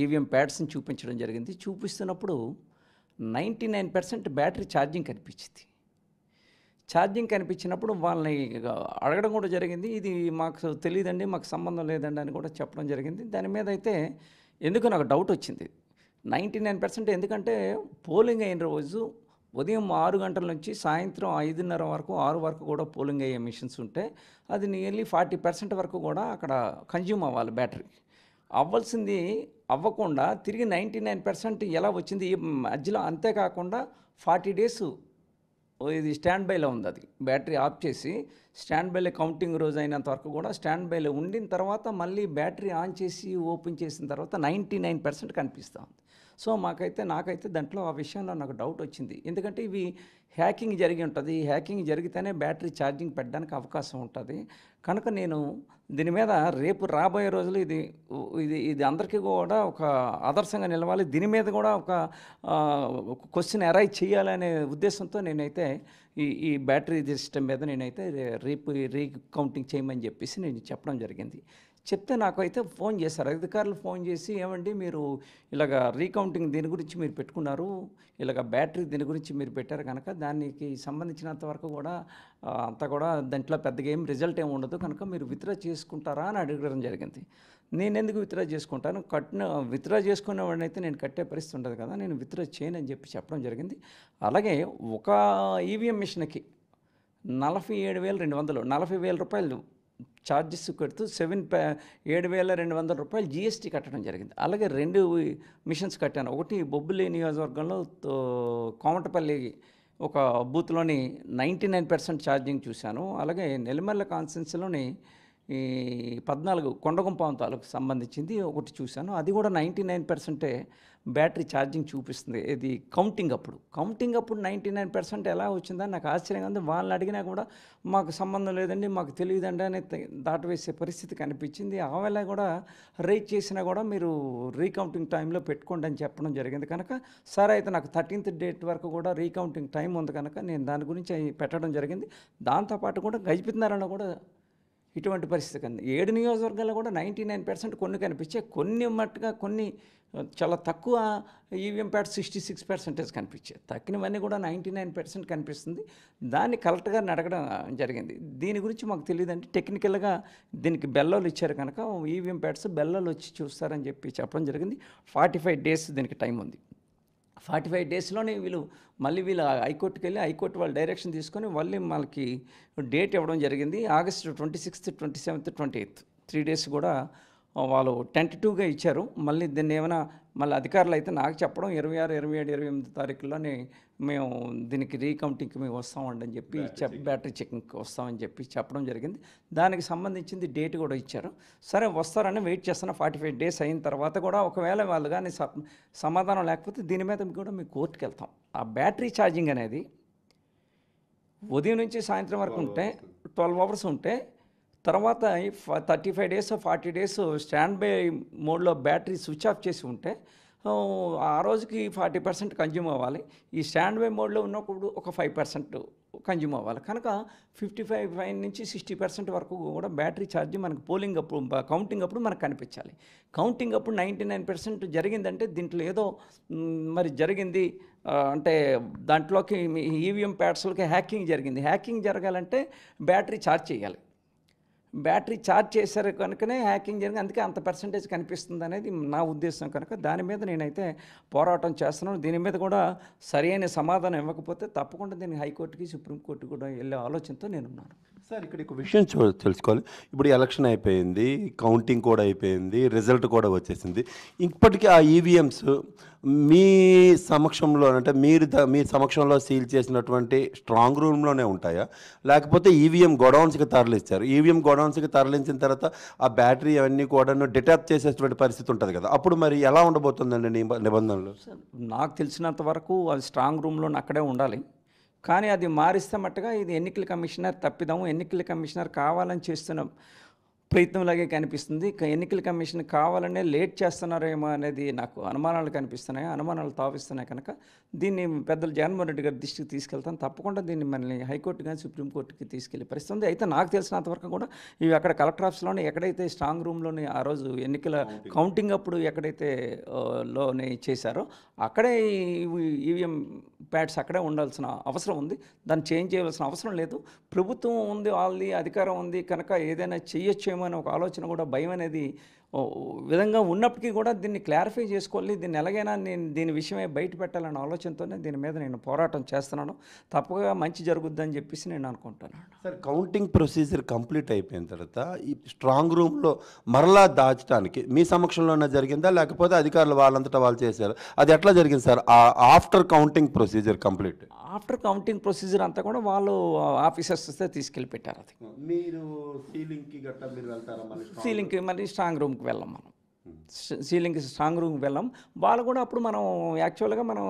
EVM ప్యాడ్స్ని చూపించడం జరిగింది. చూపిస్తున్నప్పుడు 99% battery charging కనిపించింది. ఛార్జింగ్ కనిపించినప్పుడు వాళ్ళని అడగడం కూడా జరిగింది. ఇది మాకు తెలీదండి, మాకు సంబంధం లేదండి అని కూడా చెప్పడం జరిగింది. దాని మీద అయితే ఎందుకో నాకు డౌట్ వచ్చింది. 99% ఎందుకంటే పోలింగ్ అయిన రోజు ఉదయం 6 గంటల నుంచి సాయంత్రం 5:30 వరకు 6 వరకు కూడా పోలింగ్ అయ్యే మిషన్స్ ఉంటే అది నియర్లీ 40% వరకు కూడా అక్కడ కన్జ్యూమ్ అవ్వాలి బ్యాటరీ. అవ్వాల్సింది అవ్వకుండా తిరిగి 99% ఎలా వచ్చింది ఈ మధ్యలో. అంతేకాకుండా 40 డేస్ ఇది స్టాండ్ బైలో ఉంది. అది బ్యాటరీ ఆఫ్ చేసి స్టాండ్ బైలో కౌంటింగ్ రోజు అయినంత వరకు కూడా స్టాండ్ బైలో ఉండిన తర్వాత మళ్ళీ బ్యాటరీ ఆన్ చేసి ఓపెన్ చేసిన తర్వాత 99% కనిపిస్తూ ఉంది. సో నాకైతే దాంట్లో ఆ విషయంలో నాకు డౌట్ వచ్చింది. ఎందుకంటే ఇవి హ్యాకింగ్ జరిగి ఉంటుంది. హ్యాకింగ్ జరిగితేనే బ్యాటరీ ఛార్జింగ్ పెట్టడానికి అవకాశం ఉంటుంది. కనుక నేను దీని మీద రేపు రాబోయే రోజులు ఇది ఇది ఇది అందరికీ కూడా ఒక ఆదర్శంగా నిలవాలి. దీని మీద కూడా ఒక క్వశ్చన్ అరైజ్ చేయాలనే ఉద్దేశంతో నేనైతే ఈ బ్యాటరీ సిస్టమ్ మీద నేనైతే రేపు రీకౌంటింగ్ చేయమని చెప్పేసి నేను చెప్పడం జరిగింది. చెప్తే నాకైతే ఫోన్ చేశారు అధికారులు. ఫోన్ చేసి ఏమండి మీరు ఇలాగ రీకౌంటింగ్ దీని గురించి మీరు పెట్టుకున్నారు, ఇలాగ బ్యాటరీ దీని గురించి మీరు పెట్టారు కనుక దానికి సంబంధించినంత వరకు కూడా అంతా కూడా దాంట్లో పెద్దగా ఏం రిజల్ట్ ఏమి ఉండదు కనుక మీరు విత్డ్రా చేసుకుంటారా అని అడగడం జరిగింది. నేను ఎందుకు విత్డ్రా చేసుకుంటాను, విత్డ్రా చేసుకునేవాడిని అయితే నేను కట్టే పరిస్థితి ఉండదు కదా, నేను విత్డ్రా చేయను అని చెప్పడం జరిగింది. అలాగే ఒక ఈవీఎం మిషన్కి 47,200 40,000 రూపాయలు ఛార్జెస్ కడుతూ 7,200 రూపాయలు జీఎస్టీ కట్టడం జరిగింది. అలాగే 2 మిషన్స్ కట్టాను. ఒకటి బొబ్బిలి నియోజకవర్గంలో కోమటపల్లి ఒక బూత్లోని 99% ఛార్జింగ్ చూశాను. అలాగే నెల్లిమర్ల కాన్స్టిట్యున్సీలోని ఈ 14 కొండగుంపాం తాలూకు సంబంధించింది ఒకటి చూశాను. అది కూడా 99% బ్యాటరీ ఛార్జింగ్ చూపిస్తుంది. ఇది కౌంటింగ్ అప్పుడు 99% ఎలా వచ్చిందని నాకు ఆశ్చర్యంగా ఉంది. వాళ్ళని అడిగినా కూడా మాకు సంబంధం లేదండి, మాకు తెలియదండి అని దాటవేసే పరిస్థితి కనిపించింది. ఆవేళ కూడా రేట్ చేసినా కూడా మీరు రీకౌంటింగ్ టైంలో పెట్టుకోండి అని చెప్పడం జరిగింది. కనుక సరే అయితే నాకు 13th డేట్ వరకు కూడా రీకౌంటింగ్ టైం ఉంది కనుక నేను దాని గురించి పెట్టడం జరిగింది. దాంతోపాటు కూడా గజపతినగరంలో కూడా ఇటువంటి పరిస్థితి కంది 7 నియోజకవర్గాల్లో కూడా 99% కొన్ని కనిపించాయి. కొన్ని మట్టుగా కొన్ని చాలా తక్కువ ఈవీఎం ప్యాడ్ 66% కనిపించాయి. తక్కినవన్నీ కూడా 99% కనిపిస్తుంది. దాన్ని కలెక్టర్ గారిని అడగడం జరిగింది. దీని గురించి మాకు తెలియదంటే టెక్నికల్గా దీనికి బెల్లోలు ఇచ్చారు కనుక ఈవీఎం ప్యాడ్స్ బెల్లోలు వచ్చి చూస్తారని చెప్పడం జరిగింది. 45 డేస్ దీనికి టైం ఉంది. 45 డేస్లోనే వీళ్ళు హైకోర్టుకి వెళ్ళి హైకోర్టు వాళ్ళు డైరెక్షన్ తీసుకొని మళ్ళీ మనకి డేట్ ఇవ్వడం జరిగింది. August 26th, 27th, 28th 3 days కూడా వాళ్ళు టెంటటివ్గా ఇచ్చారు. మళ్ళీ దీన్ని ఏమైనా మళ్ళీ అధికారులు అయితే నాకు చెప్పడం 26, 27, 28 తారీఖుల్లోనే మేము దీనికి రీకౌంటింగ్కి మేము వస్తామండి అని చెప్పి బ్యాటరీ చెకింగ్కి వస్తామని చెప్పడం జరిగింది. దానికి సంబంధించింది డేట్ కూడా ఇచ్చారు. సరే వస్తారని వెయిట్ చేస్తున్నా. 45 డేస్ అయిన తర్వాత కూడా ఒకవేళ వాళ్ళు కానీ సమాధానం లేకపోతే దీని మీద కూడా మేము కోర్టుకు వెళ్తాం. ఆ బ్యాటరీ ఛార్జింగ్ అనేది ఉదయం నుంచి సాయంత్రం వరకు ఉంటే 12 అవర్స్ ఉంటే తర్వాత 35 డేస్ 40 డేస్ స్టాండ్ బై మోడ్లో బ్యాటరీ స్విచ్ ఆఫ్ చేసి ఉంటే ఆ రోజుకి 40% కన్జ్యూమ్ అవ్వాలి. ఈ స్టాండ్ బై మోడ్లో ఉన్నప్పుడు ఒక 5% కన్జ్యూమ్ అవ్వాలి. కనుక 55 నుంచి 60% వరకు కూడా బ్యాటరీ ఛార్జ్ మనకు పోలింగ్ అప్పుడు కౌంటింగ్ అప్పుడు మనకు కనిపించాలి. కౌంటింగ్ అప్పుడు 99% జరిగిందంటే దీంట్లో ఏదో మరి జరిగింది అంటే దాంట్లోకి ఈవీఎం ప్యాడ్స్లోకి హ్యాకింగ్ జరిగింది. హ్యాకింగ్ జరగాలంటే బ్యాటరీ ఛార్జ్ చేయాలి. బ్యాటరీ ఛార్జ్ చేశారు కనుకనే హ్యాకింగ్ జరిగింది. అందుకే అంత పర్సంటేజ్ కనిపిస్తుంది అనేది నా ఉద్దేశం. కనుక దాని మీద నేనైతే పోరాటం చేస్తున్నాను. దీని మీద కూడా సరైన సమాధానం ఇవ్వకపోతే తప్పకుండా దీన్ని హైకోర్టుకి సుప్రీంకోర్టు కూడా వెళ్ళే ఆలోచనతో నేనున్నాను. సార్ ఇక్కడ ఒక విషయం తెలుసుకోవాలి. ఇప్పుడు ఎలక్షన్ అయిపోయింది, కౌంటింగ్ కూడా అయిపోయింది, రిజల్ట్ కూడా వచ్చేసింది. ఇప్పటికీ ఆ ఈవీఎంస్ మీ సమక్షంలో అంటే మీ సమక్షంలో సీల్ చేసినటువంటి స్ట్రాంగ్ రూమ్లోనే ఉంటాయా, లేకపోతే ఈవీఎం గోడౌన్స్కి తరలిస్తారు? ఈవీఎం గోడౌన్స్కి తరలించిన తర్వాత ఆ బ్యాటరీ అవన్నీ కూడా డిటాచ్ చేసేటువంటి పరిస్థితి ఉంటుంది కదా, అప్పుడు మరి ఎలా ఉండబోతుందండి నిబంధనలు? నాకు తెలిసినంత వరకు అది స్ట్రాంగ్ రూమ్లో అక్కడే ఉండాలి. కానీ అది మారిస్తే మట్టుగా ఇది ఎన్నికల కమిషనర్ తప్పిదాము. ఎన్నికల కమిషనర్ కావాలని చేస్తున్న ప్రయత్నంలాగే కనిపిస్తుంది. ఎన్నికల కమిషన్ కావాలనే లేట్ చేస్తున్నారేమో అనేది నాకు అనుమానాలు కనిపిస్తున్నాయి, అనుమానాలు తావిస్తున్నాయి. కనుక దీన్ని పెద్దలు జగన్మోహన్ రెడ్డి గారి దృష్టికి తీసుకెళ్తాను. తప్పకుండా దీన్ని మళ్ళీ హైకోర్టు కానీ సుప్రీంకోర్టుకి తీసుకెళ్లే పరిస్థితి ఉంది. అయితే నాకు తెలిసినంత వరకు కూడా ఇవి అక్కడ కలెక్టర్ ఆఫీస్లోనే ఎక్కడైతే స్ట్రాంగ్ రూమ్లోని ఆ రోజు ఎన్నికల కౌంటింగ్ అప్పుడు ఎక్కడైతే లోనే చేశారో అక్కడే ఈవీఎం ప్యాడ్స్ అక్కడే ఉండాల్సిన అవసరం ఉంది. దాన్ని చేంజ్ చేయవలసిన అవసరం లేదు. ప్రభుత్వం ఉంది, వాళ్ళది అధికారం ఉంది కనుక ఏదైనా చేయొచ్చేమో అనే ఒక ఆలోచన కూడా, భయం అనేది విధంగా ఉన్నప్పటికీ కూడా దీన్ని క్లారిఫై చేసుకోవాలి. దీన్ని ఎలాగైనా నేను దీని విషయమే బయట పెట్టాలన్న ఆలోచనతోనే దీని మీద నేను పోరాటం చేస్తున్నాను. తప్పగా మంచి జరుగుద్దని చెప్పేసి నేను అనుకుంటున్నాను. సార్, కౌంటింగ్ ప్రొసీజర్ కంప్లీట్ అయిపోయిన తర్వాత ఈ స్ట్రాంగ్ రూమ్లో మరలా దాచడానికి మీ సమక్షంలోనే జరిగిందా, లేకపోతే అధికారులు వాళ్ళంతటా వాళ్ళు చేశారు? అది ఎట్లా జరిగింది sir after counting procedure complete? After counting procedure అంతా కూడా వాళ్ళు ఆఫీసర్స్ వస్తే తీసుకెళ్ళి పెట్టారు. అది మీరు సీలింగ్కి గట్టా మీరు వెళ్తారా? సీలింగ్కి మళ్ళీ స్ట్రాంగ్ రూమ్కి వెళ్ళాం. మనం సీలింగ్కి స్ట్రాంగ్ రూమ్కి వెళ్ళాం. వాళ్ళు కూడా అప్పుడు మనం యాక్చువల్గా మనం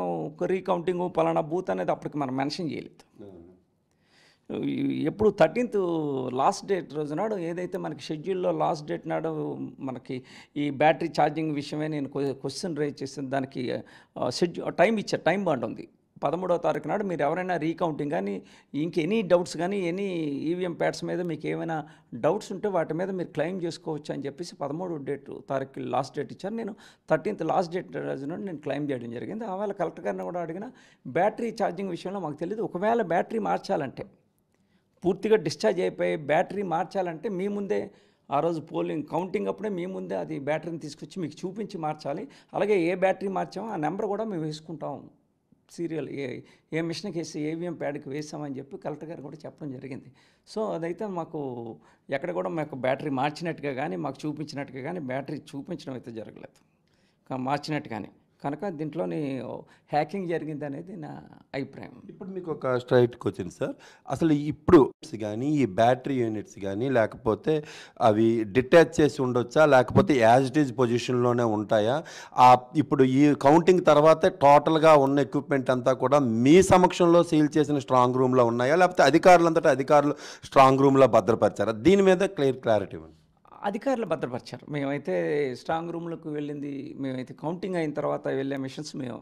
రీకౌంటింగ్ పలానా బూత్ అనేది అప్పటికి మనం మెన్షన్ చేయలేదు. ఎప్పుడు 13th లాస్ట్ డేట్ రోజు నాడు ఏదైతే మనకి షెడ్యూల్లో లాస్ట్ డేట్ నాడు మనకి ఈ బ్యాటరీ ఛార్జింగ్ విషయమే నేను క్వశ్చన్ రేజ్ చేసిన దానికి టైం ఇచ్చారు. టైం బాండ్ ఉంది. 13వ తారీఖు నాడు మీరు ఎవరైనా రీకౌంటింగ్ కానీ ఎనీ డౌట్స్ కానీ ఎనీ ఈవీఎం ప్యాడ్స్ మీద మీకు ఏమైనా డౌట్స్ ఉంటే వాటి మీద మీరు క్లెయిమ్ చేసుకోవచ్చు అని చెప్పేసి 13వ తారీఖు లాస్ట్ డేట్ ఇచ్చారు. నేను 13th లాస్ట్ డేట్ రోజు నుండి నేను క్లెయిమ్ చేయడం జరిగింది. ఆవేళ కలెక్టర్ గారిని కూడా అడిగిన బ్యాటరీ ఛార్జింగ్ విషయంలో మాకు తెలియదు. ఒకవేళ బ్యాటరీ మార్చాలంటే, పూర్తిగా డిశ్చార్జ్ అయిపోయి బ్యాటరీ మార్చాలంటే మీ ముందే ఆ రోజు కౌంటింగ్ అప్పుడే మీ ముందే అది బ్యాటరీని తీసుకొచ్చి మీకు చూపించి మార్చాలి. అలాగే ఏ బ్యాటరీ మార్చామో ఆ నెంబర్ కూడా మేము వేసుకుంటాం. సీరియల్ ఏ మిషన్కి వేసి ఏవిఎం ప్యాడ్కి వేసామని చెప్పి కలెక్టర్ గారు కూడా చెప్పడం జరిగింది. సో అదైతే మాకు ఎక్కడ కూడా మాకు బ్యాటరీ మార్చినట్టుగా కానీ మాకు చూపించినట్టుగా కానీ బ్యాటరీ చూపించడం అయితే జరగలేదు, మార్చినట్టు కానీ. కనుక దీంట్లోని హ్యాకింగ్ జరిగింది అనేది నా అభిప్రాయం. ఇప్పుడు మీకు ఒక స్ట్రైట్ క్వశ్చన్ సార్, అసలు ఇప్పుడు కానీ ఈ బ్యాటరీ యూనిట్స్ కానీ లేకపోతే అవి డిటాచ్ చేసి ఉండొచ్చా, లేకపోతే యాజ్ ఇట్ ఈజ్ పొజిషన్లోనే ఉంటాయా? ఇప్పుడు ఈ కౌంటింగ్ తర్వాతే టోటల్గా ఉన్న ఎక్విప్మెంట్ అంతా కూడా మీ సమక్షంలో సీల్ చేసిన స్ట్రాంగ్ రూమ్లో ఉన్నాయా, లేకపోతే అధికారులు స్ట్రాంగ్ రూమ్లో భద్రపరిచారా? దీని మీద క్లారిటీ ఇవ్వండి. అధికారులు భద్రపరిచారు. మేమైతే స్ట్రాంగ్ రూమ్లకు వెళ్ళింది, మేమైతే కౌంటింగ్ అయిన తర్వాత వెళ్ళే మిషన్స్ మేము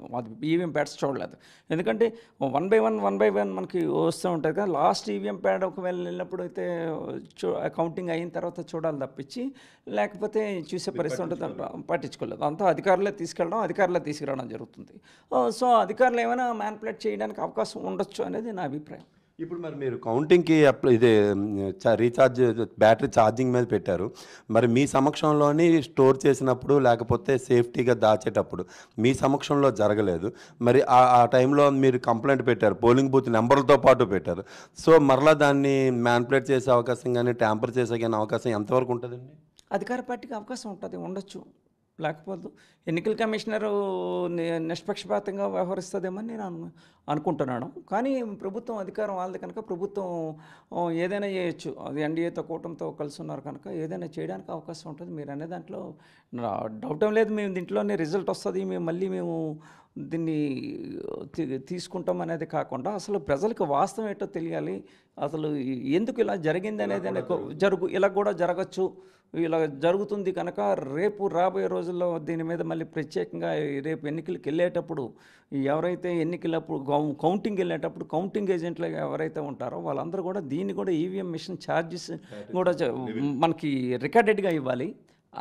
ఈవీఎం ప్యాడ్స్ చూడలేదు. ఎందుకంటే వన్ బై వన్ మనకి వస్తూ ఉంటుంది కదా. లాస్ట్ ఈవీఎం ప్యాడ్ ఒకవేళ వెళ్ళినప్పుడు అయితే కౌంటింగ్ అయిన తర్వాత చూడాలి తప్పించి, లేకపోతే చూసే పరిస్థితి ఉంటుంది. పట్టించుకోలేదు. అంతా అధికారులే తీసుకురావడం జరుగుతుంది. సో అధికారులు ఏమైనా మ్యానిపులేట్ చేయడానికి అవకాశం ఉండొచ్చు అనేది నా అభిప్రాయం. ఇప్పుడు మరి మీరు కౌంటింగ్కి బ్యాటరీ ఛార్జింగ్ మీద పెట్టారు. మరి మీ సమక్షంలోని స్టోర్ చేసినప్పుడు లేకపోతే సేఫ్టీగా దాచేటప్పుడు మీ సమక్షంలో జరగలేదు. మరి ఆ టైంలో మీరు కంప్లైంట్ పెట్టారు, పోలింగ్ బూత్ నెంబర్లతో పాటు పెట్టారు. సో మరలా దాన్ని మ్యానిపులేట్ చేసే అవకాశం కానీ ట్యాంపర్ చేసే కానీ అవకాశం ఎంతవరకు ఉంటుందండి? అధికార పార్టీకి అవకాశం ఉంటుంది, ఉండొచ్చు. లేకపోతే ఎన్నికల కమిషనరు నిష్పక్షపాతంగా వ్యవహరిస్తుందేమని నేను అనుకుంటున్నాను. కానీ ప్రభుత్వం అధికారం వాళ్ళది కనుక ప్రభుత్వం ఏదైనా చేయొచ్చు. అది ఎన్డీఏతో కూటమితో కలిసి ఉన్నారు కనుక ఏదైనా చేయడానికి అవకాశం ఉంటుంది. మీరు అనే దాంట్లో డౌట్ ఏం లేదు. మేము దీంట్లోనే రిజల్ట్ వస్తుంది, మేము దీన్ని తీసుకుంటాం అనేది కాకుండా అసలు ప్రజలకు వాస్తవం ఏంటో తెలియాలి. అసలు ఎందుకు ఇలా జరిగింది అనేది ఇలా కూడా జరగచ్చు, ఇలా జరుగుతుంది కనుక రేపు రాబోయే రోజుల్లో దీని మీద మళ్ళీ ప్రత్యేకంగా రేపు ఎన్నికలకు వెళ్ళేటప్పుడు ఎవరైతే ఎన్నికలప్పుడు కౌంటింగ్ వెళ్ళేటప్పుడు కౌంటింగ్ ఏజెంట్లు ఎవరైతే ఉంటారో వాళ్ళందరూ కూడా దీన్ని కూడా ఈవీఎం మిషన్ ఛార్జెస్ కూడా మనకి రికార్డెడ్గా ఇవ్వాలి.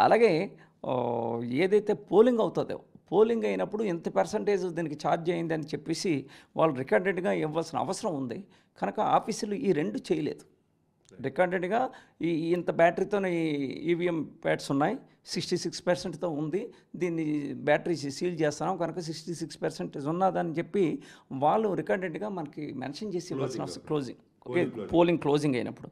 అలాగే ఏదైతే పోలింగ్ అవుతుందో పోలింగ్ అయినప్పుడు ఎంత పర్సంటేజ్ దీనికి ఛార్జ్ అయింది అని చెప్పేసి వాళ్ళు రికార్డెడ్గా ఇవ్వాల్సిన అవసరం ఉంది. కనుక ఆఫీసులు ఈ రెండు చేయలేదు. రికార్డెడ్గా ఇంత బ్యాటరీతో ఈవీఎం ప్యాడ్స్ ఉన్నాయి, 66%తో ఉంది, దీన్ని బ్యాటరీ సీల్ చేస్తున్నాం కనుక 66% ఉన్నదని చెప్పి వాళ్ళు రికార్డెడ్గా మనకి మెన్షన్ చేసి ఇవ్వాల్సిన అవసరం పోలింగ్ క్లోజింగ్ అయినప్పుడు.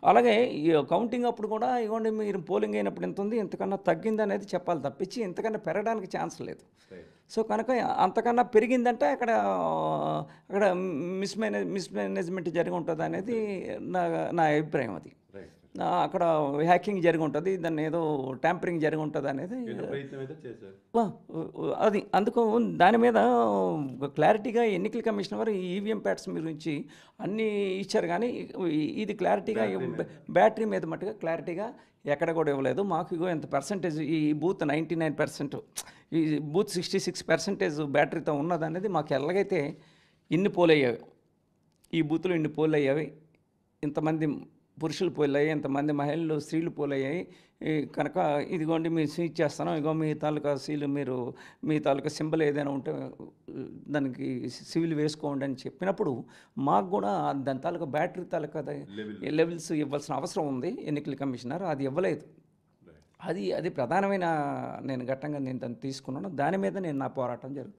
అలాగే ఈ కౌంటింగ్ అప్పుడు కూడా ఇవ్వండి మీరు పోలింగ్ అయినప్పుడు ఎంత ఉంది, ఇంతకన్నా తగ్గింది అనేది చెప్పాలి తప్పించి ఇంతకన్నా పెరగడానికి ఛాన్స్ లేదు. సో కనుక అంతకన్నా పెరిగిందంటే అక్కడ మిస్మేనేజ్మెంట్ జరిగి ఉంటుంది అనేది నా అభిప్రాయం. అది అక్కడ హ్యాకింగ్ జరిగి ఉంటుంది, దాన్ని ఏదో ట్యాంపరింగ్ జరిగి ఉంటుంది అనేది అది. అందుకు దాని మీద క్లారిటీగా ఎన్నికల కమిషన్ వారు ఈవీఎం ప్యాడ్స్ గురించి అన్నీ ఇచ్చారు. కానీ ఇది క్లారిటీగా బ్యాటరీ మీద మట్టుగా క్లారిటీగా ఎక్కడ కూడా ఇవ్వలేదు. మాకు ఇగో ఇంత పర్సెంటేజ్ ఈ బూత్ 99%, ఈ బూత్ 66% బ్యాటరీతో ఉన్నదనేది మాకు ఎలాగైతే ఇన్ని పోలయ్యాయి, ఈ బూత్లో ఇన్ని పోల్ అయ్యాయి, ఇంతమంది పురుషులు పోలయ్యాయి, ఇంతమంది మహిళలు స్త్రీలు పోలయ్యాయి కనుక ఇదిగోండి మేము సీజ్ చేస్తాను, ఇగో మీ తాలూకా సీలు మీరు మీ తాలూకా సింబల్ ఏదైనా ఉంటే దానికి సివిల్ వేసుకోండి అని చెప్పినప్పుడు మాకు కూడా దాని తాలూకా బ్యాటరీ తాలూకా లెవెల్స్ ఇవ్వాల్సిన అవసరం ఉంది. ఎన్నికల కమిషనర్ అది ఇవ్వలేదు. అది ప్రధానమైన నేను ఘట్టంగా నేను దాన్ని తీసుకున్నాను. దాని మీద నేను నా పోరాటం జరుగుతుంది.